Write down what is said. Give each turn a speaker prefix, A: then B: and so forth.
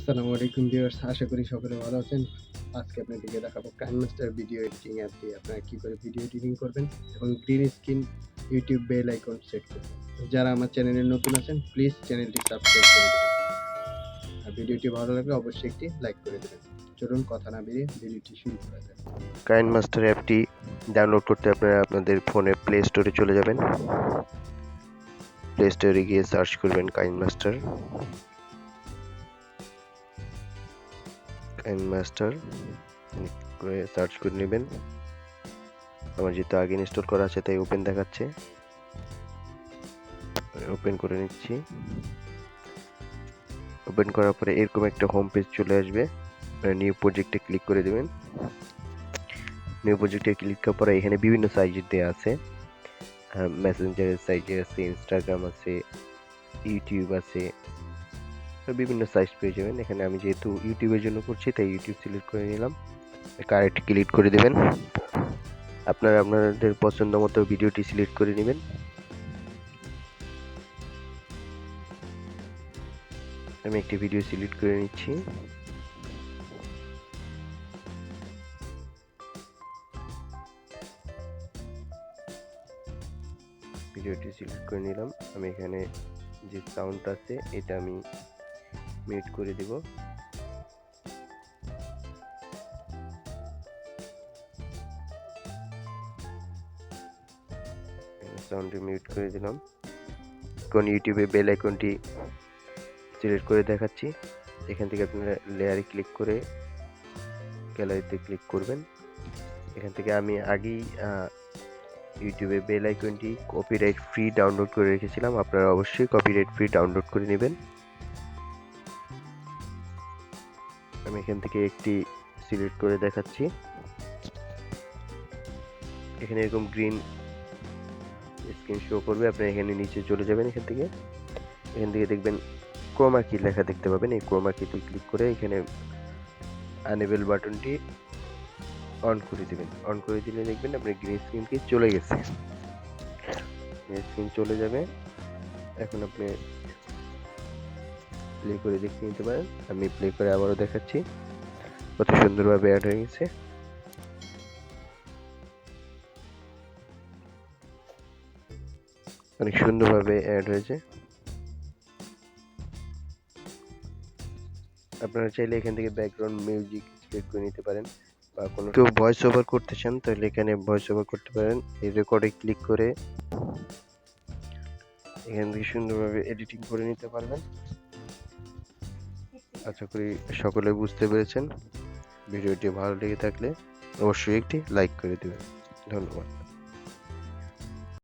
A: আসসালামু আলাইকুম ভিউয়ার্স, আশা করি সকলে ভালো আছেন। আজকে আপনাদেরকে দেখাবো KineMaster ভিডিও এডিটিং অ্যাপ দিয়ে আপনারা কি করে ভিডিও এডিটিং করবেন এবং green screen YouTube bell icon set করবেন। যারা আমার চ্যানেলে নতুন আছেন প্লিজ চ্যানেলটি সাবস্ক্রাইব করে দেবেন আর ভিডিওটি ভালো লাগলে অবশ্যই একটি লাইক করে দেবেন। চলুন কথা না বাড়িয়ে ভিডিওটি শুরু করা যাক।
B: KineMaster অ্যাপটি ডাউনলোড করতে আপনারা আপনাদের ফোনে প্লে স্টোরে চলে যাবেন। প্লে স্টোরে গিয়ে সার্চ করবেন KineMaster করে সার্চ করে নেবেন। আমার যেহেতু আগে ইনস্টল করা আছে তাই ওপেন দেখাচ্ছে, ওপেন করে নিচ্ছি। ওপেন করার পরে এরকম একটা হোম পেজ চলে আসবে, নিউ প্রজেক্টে ক্লিক করে দেবেন। নিউ প্রজেক্টে ক্লিক করার পরে এখানে বিভিন্ন সাইজের দেওয়া আছে, মেসেঞ্জারের সাইজে আছে, ইনস্টাগ্রাম আছে, ইউটিউব আছে, বিভিন্ন সাইজ পেয়ে যাবেন। এখানে আমি যেহেতু ইউটিউবের জন্য করছি তাই ইউটিউব সিলেক্ট করে নিলাম। কারেক্ট ক্লিক করে দেবেন। আপনারা আপনাদের পছন্দ মতো ভিডিওটি সিলেক্ট করে নেবেন। আমি একটি ভিডিও সিলেক্ট করে নিচ্ছি। ভিডিওটি সিলেক্ট করে নিলাম। আমি এখানে যে সাউন্ড আছে এটা আমি মিউট করে দিব। সাউন্ডটি মিউট করে দিলাম। এখন ইউটিউবে বেল আইকনটি সিলেক্ট করে দেখাচ্ছি। এখান থেকে আপনারা লেয়ারে ক্লিক করে গ্যালারিতে ক্লিক করবেন। এখান থেকে আমি আগেই ইউটিউবে বেল আইকনটি কপিরাইট ফ্রি ডাউনলোড করে রেখেছিলাম। আপনারা অবশ্যই কপিরাইট ফ্রি ডাউনলোড করে নেবেন। আমি এখান থেকে একটি সিলেক্ট করে দেখাচ্ছি। এখানে এরকম গ্রিন স্ক্রিন শো করবে। আপনি এখানে নিচে চলে যাবেন। এখান থেকে দেখবেন ক্রোমা কি লেখা দেখতে পাবেন। এই ক্রোমা কিতে ক্লিক করে এখানে আনেবল বাটনটি অন করে দিবেন। অন করে দিলে দেখবেন আপনার গ্রিন স্ক্রিন কি চলে গেছে। গ্রিন স্ক্রিন চলে যাবে। এখন আপনি প্লে করে দেখে নিতে পারেন। আমি প্লে করে আবারও দেখাচ্ছি কত সুন্দরভাবে অ্যাড হয়ে গেছে। অনেক সুন্দরভাবে অ্যাড হয়েছে। আপনারা চাইলে এখান থেকে ব্যাকগ্রাউন্ড মিউজিক সিলেক্ট করে নিতে পারেন, বা কোনো কেউ ভয়েস ওভার করতে চান তাহলে এখানে ভয়েস ওভার করতে পারেন। এই রেকর্ডে ক্লিক করে এখান থেকে সুন্দরভাবে এডিটিং করে নিতে পারবেন। আশা করি সকলে বুঝতে পেরেছেন। ভিডিওটি ভালো লেগে থাকলে অবশ্যই একটি লাইক করে দিবেন। ধন্যবাদ।